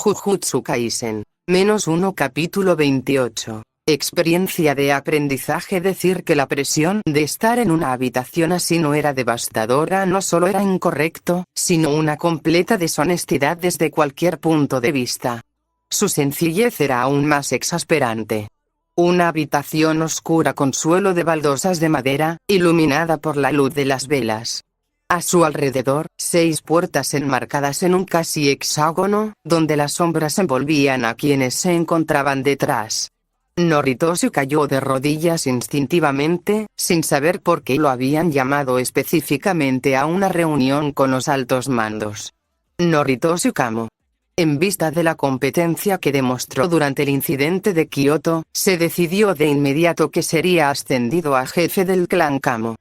Jujutsu Kaisen. -1 Capítulo 28. Experiencia de aprendizaje. Decir que la presión de estar en una habitación así no era devastadora no solo era incorrecto, sino una completa deshonestidad desde cualquier punto de vista. Su sencillez era aún más exasperante. Una habitación oscura con suelo de baldosas de madera, iluminada por la luz de las velas. A su alrededor, 6 puertas enmarcadas en un casi hexágono, donde las sombras envolvían a quienes se encontraban detrás. Noritoshi cayó de rodillas instintivamente, sin saber por qué lo habían llamado específicamente a una reunión con los altos mandos. Noritoshi Kamo. En vista de la competencia que demostró durante el incidente de Kioto, se decidió de inmediato que sería ascendido a jefe del clan Kamo.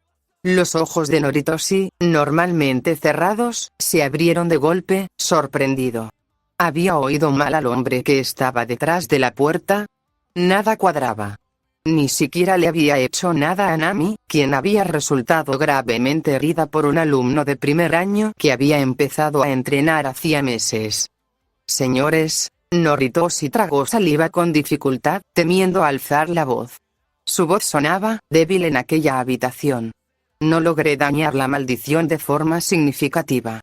Los ojos de Noritoshi, normalmente cerrados, se abrieron de golpe, sorprendido. ¿Había oído mal al hombre que estaba detrás de la puerta? Nada cuadraba. Ni siquiera le había hecho nada a Nami, quien había resultado gravemente herida por un alumno de primer año que había empezado a entrenar hacía meses. Señores, Noritoshi tragó saliva con dificultad, temiendo alzar la voz. Su voz sonaba débil en aquella habitación. No logré dañar la maldición de forma significativa.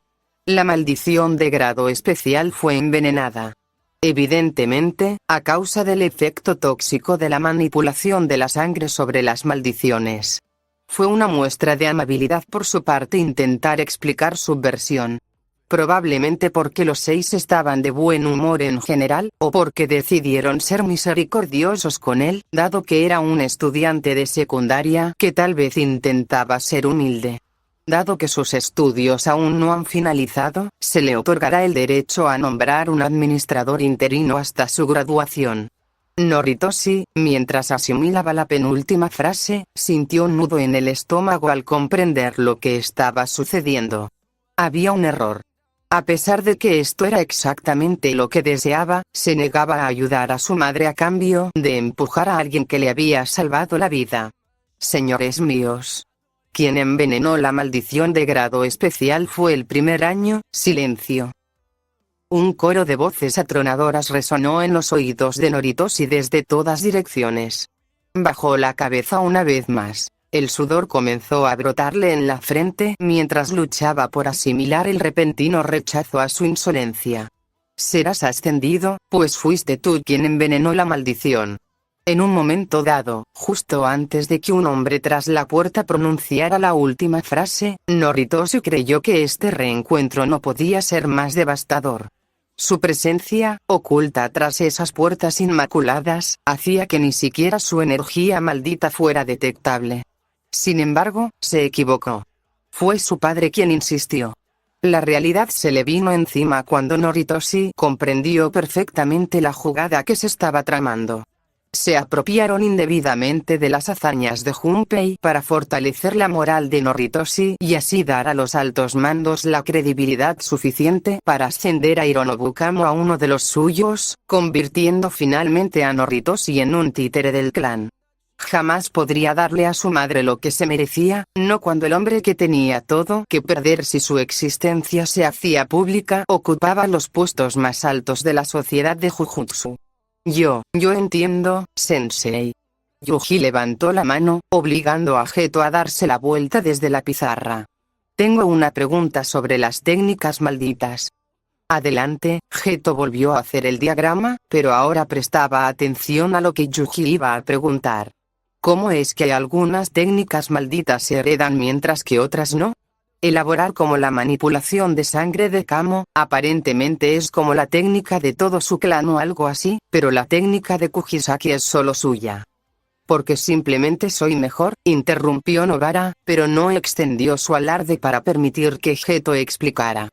La maldición de grado especial fue envenenada. Evidentemente, a causa del efecto tóxico de la manipulación de la sangre sobre las maldiciones. Fue una muestra de amabilidad por su parte intentar explicar su versión. Probablemente porque los 6 estaban de buen humor en general, o porque decidieron ser misericordiosos con él, dado que era un estudiante de secundaria que tal vez intentaba ser humilde. Dado que sus estudios aún no han finalizado, se le otorgará el derecho a nombrar un administrador interino hasta su graduación. Noritoshi, mientras asimilaba la penúltima frase, sintió un nudo en el estómago al comprender lo que estaba sucediendo. Había un error. A pesar de que esto era exactamente lo que deseaba, se negaba a ayudar a su madre a cambio de empujar a alguien que le había salvado la vida. Señores míos. Quien envenenó la maldición de grado especial fue el primer año. Silencio. Un coro de voces atronadoras resonó en los oídos de Noritoshi desde todas direcciones. Bajó la cabeza una vez más. El sudor comenzó a brotarle en la frente mientras luchaba por asimilar el repentino rechazo a su insolencia. Serás ascendido, pues fuiste tú quien envenenó la maldición. En un momento dado, justo antes de que un hombre tras la puerta pronunciara la última frase, Noritoshi creyó que este reencuentro no podía ser más devastador. Su presencia, oculta tras esas puertas inmaculadas, hacía que ni siquiera su energía maldita fuera detectable. Sin embargo, se equivocó. Fue su padre quien insistió. La realidad se le vino encima cuando Noritoshi comprendió perfectamente la jugada que se estaba tramando. Se apropiaron indebidamente de las hazañas de Junpei para fortalecer la moral de Noritoshi y así dar a los altos mandos la credibilidad suficiente para ascender a Hironobu Kamo a uno de los suyos, convirtiendo finalmente a Noritoshi en un títere del clan. Jamás podría darle a su madre lo que se merecía, no cuando el hombre que tenía todo que perder si su existencia se hacía pública ocupaba los puestos más altos de la sociedad de Jujutsu. Yo entiendo, sensei. Yuji levantó la mano, obligando a Geto a darse la vuelta desde la pizarra. Tengo una pregunta sobre las técnicas malditas. Adelante. Geto volvió a hacer el diagrama, pero ahora prestaba atención a lo que Yuji iba a preguntar. ¿Cómo es que algunas técnicas malditas se heredan mientras que otras no? Elaborar como la manipulación de sangre de Kamo, aparentemente es como la técnica de todo su clan o algo así, pero la técnica de Kujisaki es solo suya. Porque simplemente soy mejor, interrumpió Nobara, pero no extendió su alarde para permitir que Geto explicara.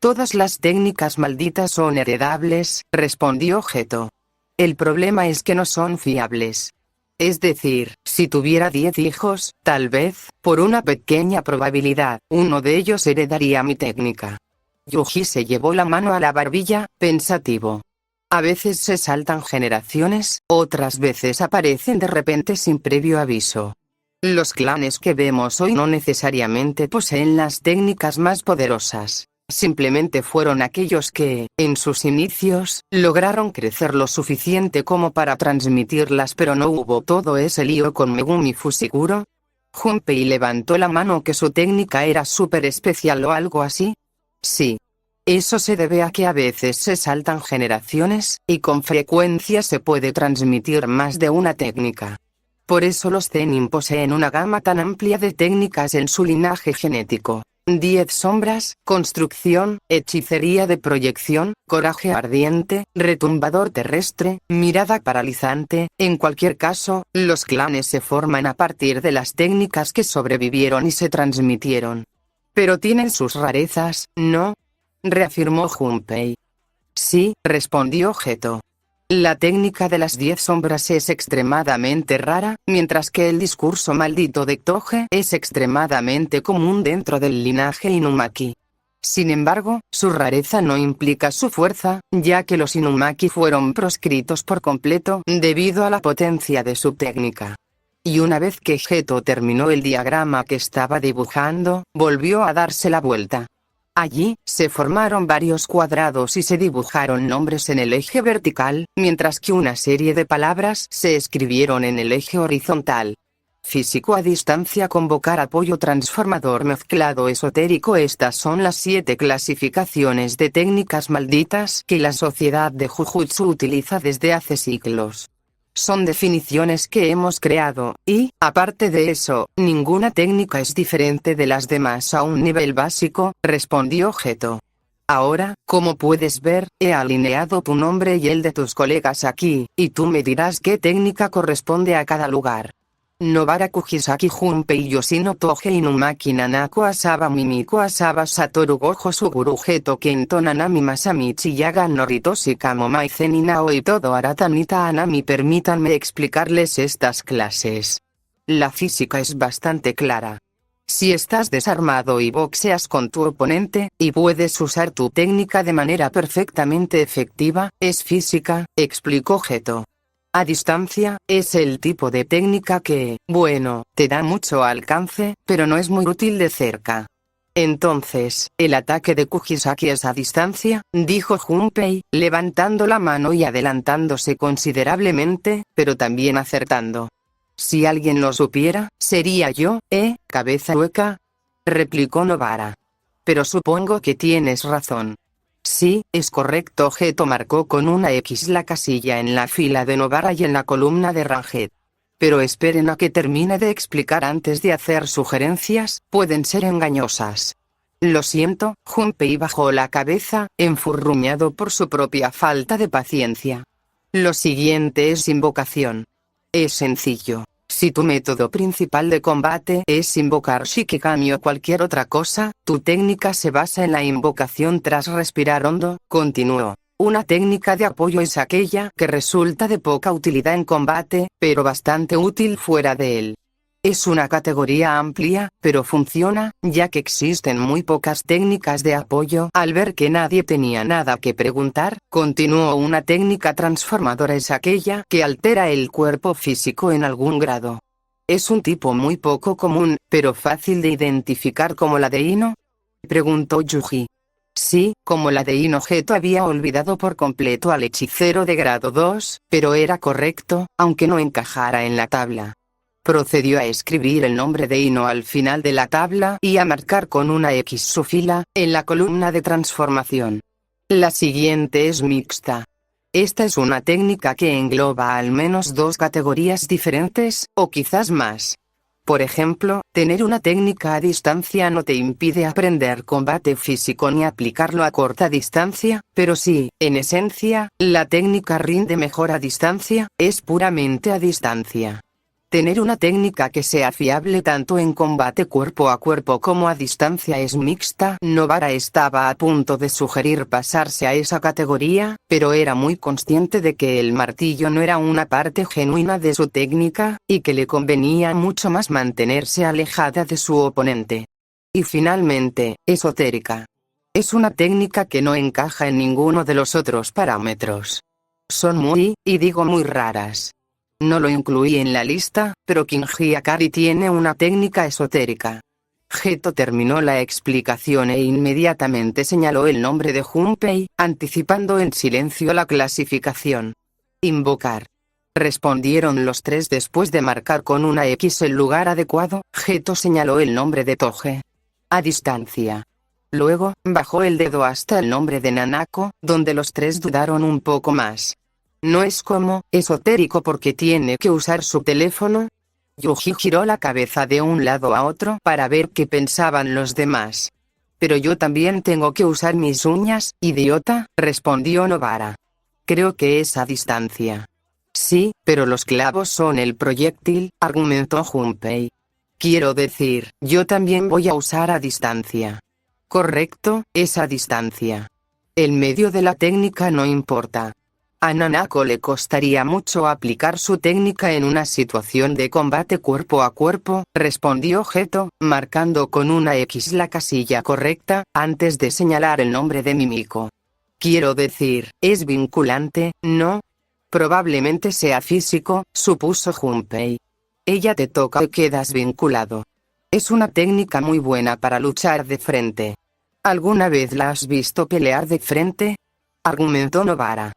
Todas las técnicas malditas son heredables, respondió Geto. El problema es que no son fiables. Es decir, si tuviera 10 hijos, tal vez, por una pequeña probabilidad, uno de ellos heredaría mi técnica. Yuji se llevó la mano a la barbilla, pensativo. A veces se saltan generaciones, otras veces aparecen de repente sin previo aviso. Los clanes que vemos hoy no necesariamente poseen las técnicas más poderosas. Simplemente fueron aquellos que, en sus inicios, lograron crecer lo suficiente como para transmitirlas, pero no hubo todo ese lío con Megumi Fushiguro. Junpei levantó la mano. ¿Que su técnica era súper especial o algo así? Sí. Eso se debe a que a veces se saltan generaciones, y con frecuencia se puede transmitir más de una técnica. Por eso los Zenin poseen una gama tan amplia de técnicas en su linaje genético. 10 sombras, construcción, hechicería de proyección, coraje ardiente, retumbador terrestre, mirada paralizante. En cualquier caso, los clanes se forman a partir de las técnicas que sobrevivieron y se transmitieron. Pero tienen sus rarezas, ¿no? Reafirmó Junpei. Sí, respondió Geto. La técnica de las 10 sombras es extremadamente rara, mientras que el discurso maldito de Toge es extremadamente común dentro del linaje Inumaki. Sin embargo, su rareza no implica su fuerza, ya que los Inumaki fueron proscritos por completo debido a la potencia de su técnica. Y una vez que Geto terminó el diagrama que estaba dibujando, volvió a darse la vuelta. Allí, se formaron varios cuadrados y se dibujaron nombres en el eje vertical, mientras que una serie de palabras se escribieron en el eje horizontal. Físico a distancia, convocar, apoyo, transformador, mezclado, esotérico. Estas son las 7 clasificaciones de técnicas malditas que la sociedad de Jujutsu utiliza desde hace siglos. Son definiciones que hemos creado, y, aparte de eso, ninguna técnica es diferente de las demás a un nivel básico, respondió Geto. Ahora, como puedes ver, he alineado tu nombre y el de tus colegas aquí, y tú me dirás qué técnica corresponde a cada lugar. Nobara Kujisaki Junpei Yoshino Toge Inumaki Nanako Asaba Mimiko Asaba Satoru Gojo Suguru Geto Kento Nanami Masamichi Yaga Noritoshi Kamomai Zenin Aoi Todo Aratanita Anami. Permítanme explicarles estas clases. La física es bastante clara. Si estás desarmado y boxeas con tu oponente, y puedes usar tu técnica de manera perfectamente efectiva, es física, explicó Geto. A distancia, es el tipo de técnica que, bueno, te da mucho alcance, pero no es muy útil de cerca. Entonces, ¿el ataque de Kujisaki es a distancia?, dijo Junpei, levantando la mano y adelantándose considerablemente, pero también acertando. Si alguien lo supiera, sería yo, cabeza hueca, replicó Nobara. Pero supongo que tienes razón. Sí, es correcto. Geto marcó con una X la casilla en la fila de Nobara y en la columna de Ranget. Pero esperen a que termine de explicar antes de hacer sugerencias, pueden ser engañosas. Lo siento, Junpei bajó la cabeza, enfurruñado por su propia falta de paciencia. Lo siguiente es invocación. Es sencillo. Si tu método principal de combate es invocar Shikigami o cualquier otra cosa, tu técnica se basa en la invocación tras respirar hondo, continuó. Una técnica de apoyo es aquella que resulta de poca utilidad en combate, pero bastante útil fuera de él. Es una categoría amplia, pero funciona, ya que existen muy pocas técnicas de apoyo. Al ver que nadie tenía nada que preguntar, continuó. Una técnica transformadora es aquella que altera el cuerpo físico en algún grado. Es un tipo muy poco común, pero fácil de identificar. ¿Como la de Ino?, preguntó Yuji. Sí, como la de Ino. Geto había olvidado por completo al hechicero de grado 2, pero era correcto, aunque no encajara en la tabla. Procedió a escribir el nombre de Ino al final de la tabla y a marcar con una X su fila, en la columna de transformación. La siguiente es mixta. Esta es una técnica que engloba al menos 2 categorías diferentes, o quizás más. Por ejemplo, tener una técnica a distancia no te impide aprender combate físico ni aplicarlo a corta distancia, pero sí, en esencia, la técnica rinde mejor a distancia, es puramente a distancia. Tener una técnica que sea fiable tanto en combate cuerpo a cuerpo como a distancia es mixta. Nobara estaba a punto de sugerir pasarse a esa categoría, pero era muy consciente de que el martillo no era una parte genuina de su técnica, y que le convenía mucho más mantenerse alejada de su oponente. Y finalmente, esotérica. Es una técnica que no encaja en ninguno de los otros parámetros. Son muy, y digo muy raras. No lo incluí en la lista, pero Kinji Akari tiene una técnica esotérica. Geto terminó la explicación e inmediatamente señaló el nombre de Junpei, anticipando en silencio la clasificación. Invocar. Respondieron los tres después de marcar con una X el lugar adecuado. Geto señaló el nombre de Toge. A distancia. Luego, bajó el dedo hasta el nombre de Nanako, donde los tres dudaron un poco más. ¿No es como esotérico porque tiene que usar su teléfono? Yuji giró la cabeza de un lado a otro para ver qué pensaban los demás. Pero yo también tengo que usar mis uñas, idiota, respondió Nobara. Creo que es a distancia. Sí, pero los clavos son el proyectil, argumentó Junpei. Quiero decir, yo también voy a usar a distancia. Correcto, es a distancia. El medio de la técnica no importa. A Nanako le costaría mucho aplicar su técnica en una situación de combate cuerpo a cuerpo, respondió Geto, marcando con una X la casilla correcta, antes de señalar el nombre de Mimiko. Quiero decir, es vinculante, ¿no? Probablemente sea físico, supuso Junpei. Ella te toca y quedas vinculado. Es una técnica muy buena para luchar de frente. ¿Alguna vez la has visto pelear de frente? Argumentó Nobara.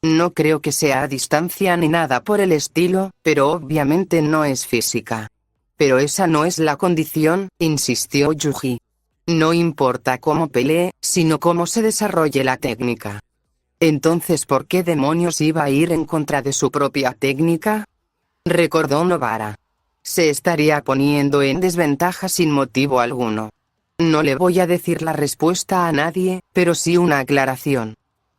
No creo que sea a distancia ni nada por el estilo, pero obviamente no es física. Pero esa no es la condición, insistió Yuji. No importa cómo pelee, sino cómo se desarrolle la técnica. Entonces, ¿por qué demonios iba a ir en contra de su propia técnica? Recordó Nobara. Se estaría poniendo en desventaja sin motivo alguno. No le voy a decir la respuesta a nadie, pero sí una aclaración.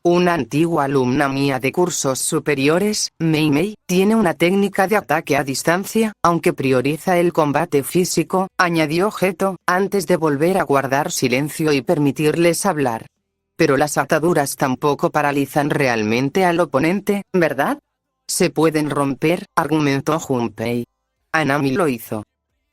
Una antigua alumna mía de cursos superiores, Mei Mei, tiene una técnica de ataque a distancia, aunque prioriza el combate físico, añadió Geto, antes de volver a guardar silencio y permitirles hablar. Pero las ataduras tampoco paralizan realmente al oponente, ¿verdad? Se pueden romper, argumentó Junpei. Anami lo hizo.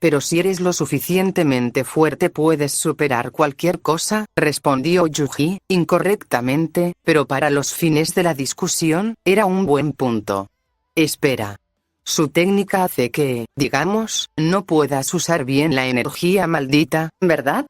Pero si eres lo suficientemente fuerte puedes superar cualquier cosa, respondió Yuji, incorrectamente, pero para los fines de la discusión, era un buen punto. Espera. Su técnica hace que, digamos, no puedas usar bien la energía maldita, ¿verdad?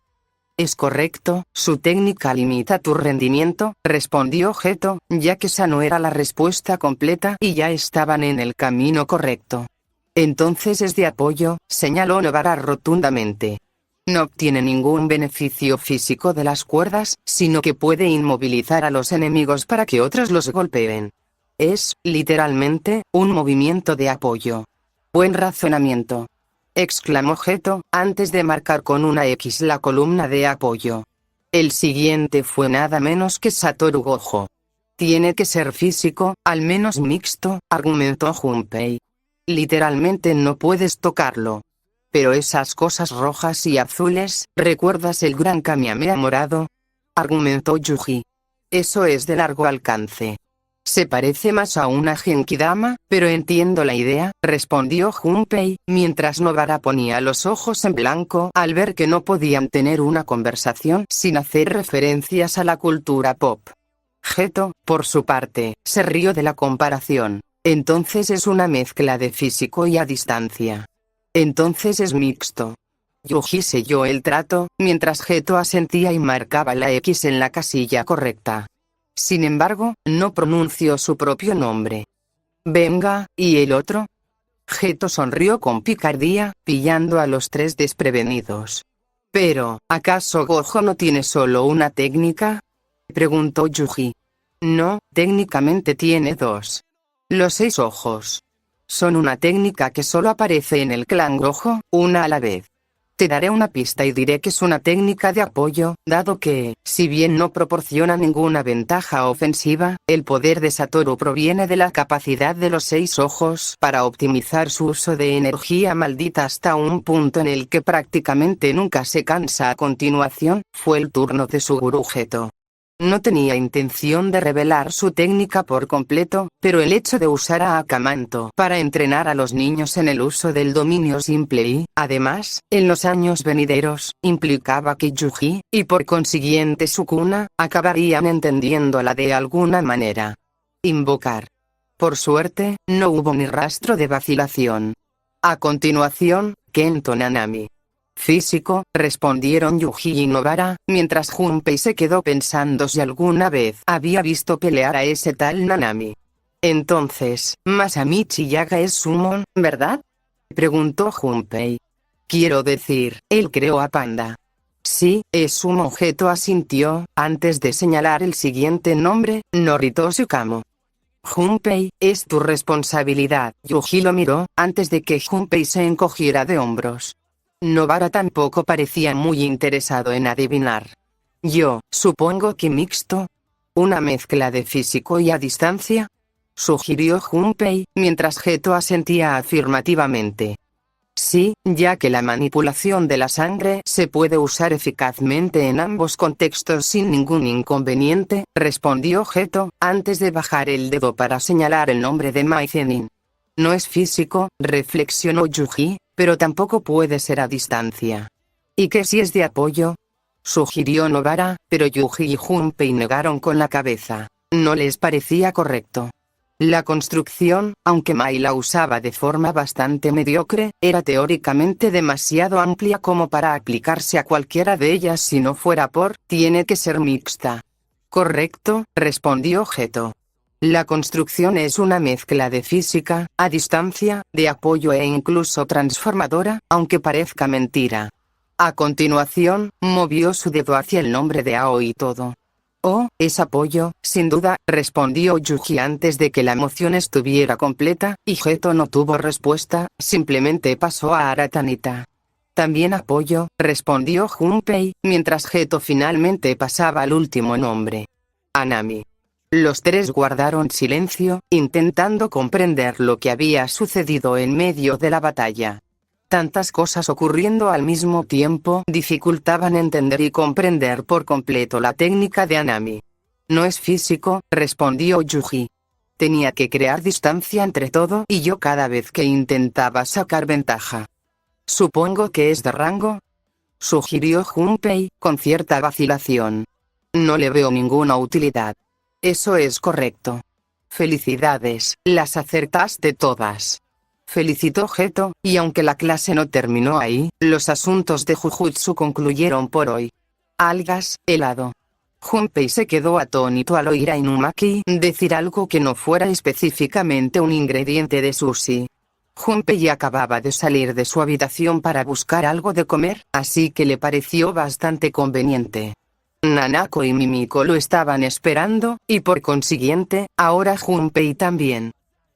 Es correcto, su técnica limita tu rendimiento, respondió Geto, ya que esa no era la respuesta completa y ya estaban en el camino correcto. Entonces es de apoyo, señaló Nobara rotundamente. No obtiene ningún beneficio físico de las cuerdas, sino que puede inmovilizar a los enemigos para que otros los golpeen. Es, literalmente, un movimiento de apoyo. Buen razonamiento. Exclamó Geto, antes de marcar con una X la columna de apoyo. El siguiente fue nada menos que Satoru Gojo. Tiene que ser físico, al menos mixto, argumentó Junpei. Literalmente no puedes tocarlo. Pero esas cosas rojas y azules, ¿recuerdas el gran Kamehameha morado? Argumentó Yuji. Eso es de largo alcance. Se parece más a una Genkidama, pero entiendo la idea, respondió Junpei, mientras Nobara ponía los ojos en blanco al ver que no podían tener una conversación sin hacer referencias a la cultura pop. Geto, por su parte, se rió de la comparación. Entonces es una mezcla de físico y a distancia. Entonces es mixto. Yuji selló el trato, mientras Geto asentía y marcaba la X en la casilla correcta. Sin embargo, no pronunció su propio nombre. Venga, ¿y el otro? Geto sonrió con picardía, pillando a los tres desprevenidos. Pero, ¿acaso Gojo no tiene solo una técnica? Preguntó Yuji. No, técnicamente tiene dos. Los 6 ojos. Son una técnica que solo aparece en el clan Gojo, una a la vez. Te daré una pista y diré que es una técnica de apoyo, dado que, si bien no proporciona ninguna ventaja ofensiva, el poder de Satoru proviene de la capacidad de los 6 ojos para optimizar su uso de energía maldita hasta un punto en el que prácticamente nunca se cansa. A continuación, fue el turno de Suguru Geto. No tenía intención de revelar su técnica por completo, pero el hecho de usar a Akamanto para entrenar a los niños en el uso del dominio simple y, además, en los años venideros, implicaba que Yuji, y por consiguiente Sukuna, acabarían entendiéndola de alguna manera. Invocar. Por suerte, no hubo ni rastro de vacilación. A continuación, Kento Nanami. Físico, respondieron Yuji y Nobara, mientras Junpei se quedó pensando si alguna vez había visto pelear a ese tal Nanami. Entonces, Masamichi Yaga es Summon, ¿verdad? Preguntó Junpei. Quiero decir, él creó a Panda. Sí, es Summon. Geto asintió, antes de señalar el siguiente nombre, Norito Tsukamo. Junpei, es tu responsabilidad. Yuji lo miró, antes de que Junpei se encogiera de hombros. Nobara tampoco parecía muy interesado en adivinar. Yo, supongo que mixto. ¿Una mezcla de físico y a distancia? Sugirió Junpei, mientras Geto asentía afirmativamente. Sí, ya que la manipulación de la sangre se puede usar eficazmente en ambos contextos sin ningún inconveniente, respondió Geto, antes de bajar el dedo para señalar el nombre de Mai Zenin. No es físico, reflexionó Yuji, pero tampoco puede ser a distancia. ¿Y qué si es de apoyo? Sugirió Nobara, pero Yuji y Junpei negaron con la cabeza. No les parecía correcto. La construcción, aunque Mai la usaba de forma bastante mediocre, era teóricamente demasiado amplia como para aplicarse a cualquiera de ellas si no fuera por, tiene que ser mixta. Correcto, respondió Geto. La construcción es una mezcla de física, a distancia, de apoyo e incluso transformadora, aunque parezca mentira. A continuación, movió su dedo hacia el nombre de Ao y todo. Oh, es apoyo, sin duda, respondió Yuji antes de que la moción estuviera completa, y Geto no tuvo respuesta, simplemente pasó a Aratanita. También apoyo, respondió Junpei, mientras Geto finalmente pasaba al último nombre. Anami. Los tres guardaron silencio, intentando comprender lo que había sucedido en medio de la batalla. Tantas cosas ocurriendo al mismo tiempo dificultaban entender y comprender por completo la técnica de Anami. No es físico, respondió Yuji. Tenía que crear distancia entre todo y yo cada vez que intentaba sacar ventaja. Supongo que es de rango, sugirió Junpei, con cierta vacilación. No le veo ninguna utilidad. Eso es correcto. Felicidades, las acertaste todas. Felicitó Geto, y aunque la clase no terminó ahí, los asuntos de Jujutsu concluyeron por hoy. Algas, helado. Junpei se quedó atónito al oír a Inumaki decir algo que no fuera específicamente un ingrediente de sushi. Junpei acababa de salir de su habitación para buscar algo de comer, así que le pareció bastante conveniente. Nanako y Mimiko lo estaban esperando, y por consiguiente, ahora Junpei también.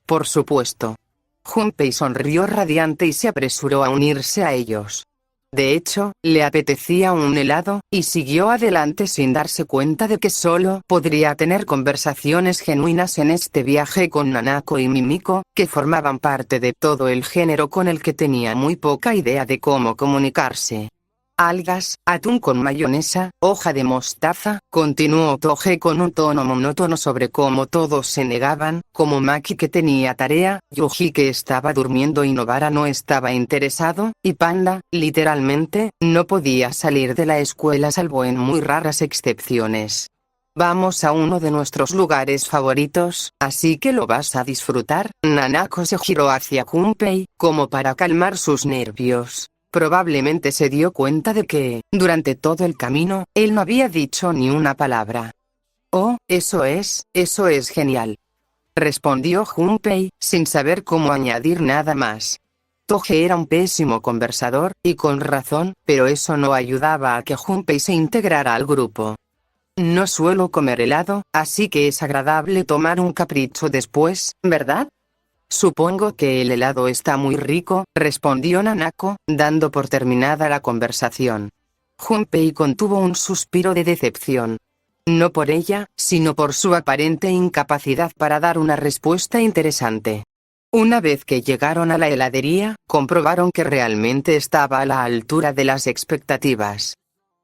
Por supuesto. Junpei sonrió radiante y se apresuró a unirse a ellos. De hecho, le apetecía un helado, y siguió adelante sin darse cuenta de que solo podría tener conversaciones genuinas en este viaje con Nanako y Mimiko, que formaban parte de todo el género con el que tenía muy poca idea de cómo comunicarse. Algas, atún con mayonesa, hoja de mostaza, continuó Toge con un tono monótono sobre cómo todos se negaban, como Maki que tenía tarea, Yuji que estaba durmiendo y Nobara no estaba interesado, y Panda, literalmente, no podía salir de la escuela salvo en muy raras excepciones. Vamos a uno de nuestros lugares favoritos, así que lo vas a disfrutar. Nanako se giró hacia Junpei, como para calmar sus nervios. Probablemente se dio cuenta de que, durante todo el camino, él no había dicho ni una palabra. Oh, eso es genial. Respondió Junpei, sin saber cómo añadir nada más. Toge era un pésimo conversador, y con razón, pero eso no ayudaba a que Junpei se integrara al grupo. No suelo comer helado, así que es agradable tomar un capricho después, ¿verdad? Supongo que el helado está muy rico, respondió Nanako, dando por terminada la conversación. Junpei contuvo un suspiro de decepción. No por ella, sino por su aparente incapacidad para dar una respuesta interesante. Una vez que llegaron a la heladería, comprobaron que realmente estaba a la altura de las expectativas.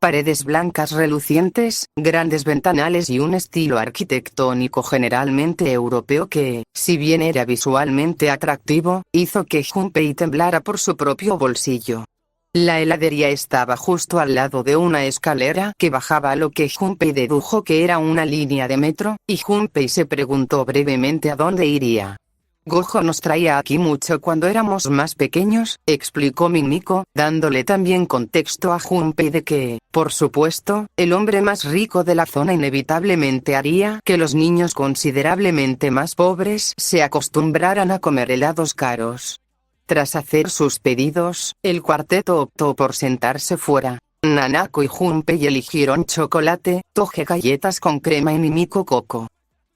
Paredes blancas relucientes, grandes ventanales y un estilo arquitectónico generalmente europeo que, si bien era visualmente atractivo, hizo que Junpei temblara por su propio bolsillo. La heladería estaba justo al lado de una escalera que bajaba a lo que Junpei dedujo que era una línea de metro, y Junpei se preguntó brevemente a dónde iría. Gojo nos traía aquí mucho cuando éramos más pequeños, explicó Mimiko, dándole también contexto a Junpei de que, por supuesto, el hombre más rico de la zona inevitablemente haría que los niños considerablemente más pobres se acostumbraran a comer helados caros. Tras hacer sus pedidos, el cuarteto optó por sentarse fuera. Nanako y Junpei eligieron chocolate, Toge galletas con crema y Mimiko coco.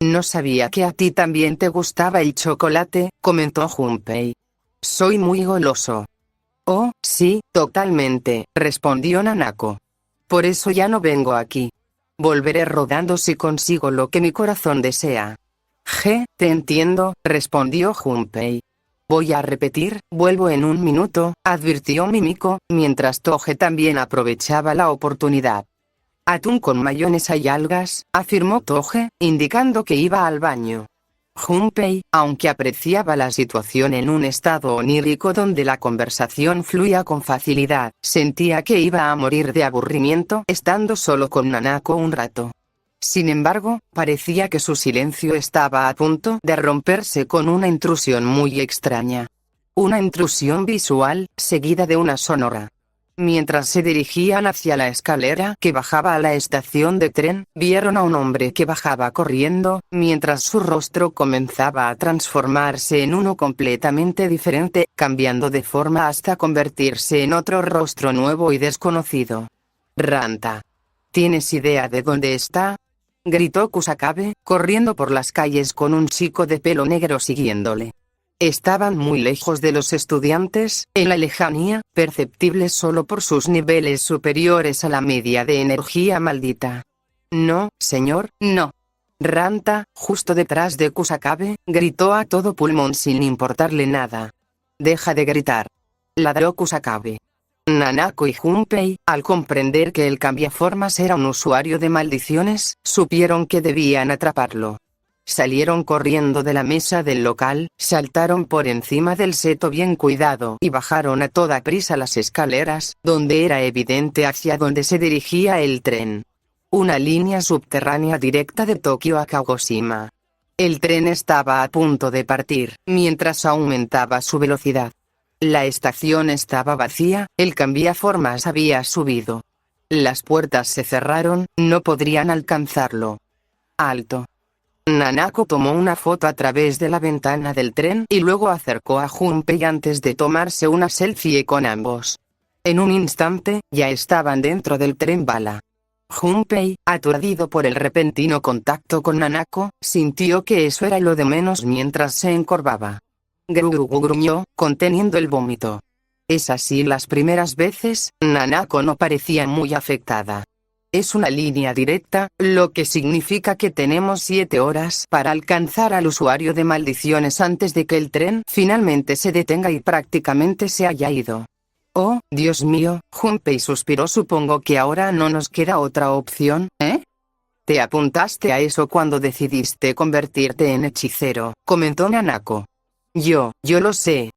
No sabía que a ti también te gustaba el chocolate, comentó Junpei. Soy muy goloso. Oh, sí, totalmente, respondió Nanako. Por eso ya no vengo aquí. Volveré rodando si consigo lo que mi corazón desea. Te entiendo, respondió Junpei. Voy a repetir, vuelvo en un minuto, advirtió Mimiko, mientras Toge también aprovechaba la oportunidad. Atún con mayonesa y algas, afirmó Toge, indicando que iba al baño. Junpei, aunque apreciaba la situación en un estado onírico donde la conversación fluía con facilidad, sentía que iba a morir de aburrimiento estando solo con Nanako un rato. Sin embargo, parecía que su silencio estaba a punto de romperse con una intrusión muy extraña. Una intrusión visual, seguida de una sonora. Mientras se dirigían hacia la escalera que bajaba a la estación de tren, vieron a un hombre que bajaba corriendo, mientras su rostro comenzaba a transformarse en uno completamente diferente, cambiando de forma hasta convertirse en otro rostro nuevo y desconocido. Ranta. ¿Tienes idea de dónde está?, gritó Kusakabe, corriendo por las calles con un chico de pelo negro siguiéndole. Estaban muy lejos de los estudiantes, en la lejanía, perceptibles solo por sus niveles superiores a la media de energía maldita. No, señor, no. Ranta, justo detrás de Kusakabe, gritó a todo pulmón sin importarle nada. Deja de gritar. Ladró Kusakabe. Nanako y Junpei, al comprender que el cambiaformas era un usuario de maldiciones, supieron que debían atraparlo. Salieron corriendo de la mesa del local, saltaron por encima del seto bien cuidado y bajaron a toda prisa las escaleras, donde era evidente hacia dónde se dirigía el tren. Una línea subterránea directa de Tokio a Kagoshima. El tren estaba a punto de partir, mientras aumentaba su velocidad. La estación estaba vacía, el cambiaformas había subido. Las puertas se cerraron, no podrían alcanzarlo. Alto. Nanako tomó una foto a través de la ventana del tren y luego acercó a Junpei antes de tomarse una selfie con ambos. En un instante, ya estaban dentro del tren bala. Junpei, aturdido por el repentino contacto con Nanako, sintió que eso era lo de menos mientras se encorvaba. Gruñó, conteniendo el vómito. Es así las primeras veces, Nanako no parecía muy afectada. Es una línea directa, lo que significa que tenemos 7 horas para alcanzar al usuario de maldiciones antes de que el tren finalmente se detenga y prácticamente se haya ido. Oh, Dios mío, Junpei suspiró. Supongo que ahora no nos queda otra opción, ¿eh? Te apuntaste a eso cuando decidiste convertirte en hechicero, comentó Nanako. Yo lo sé,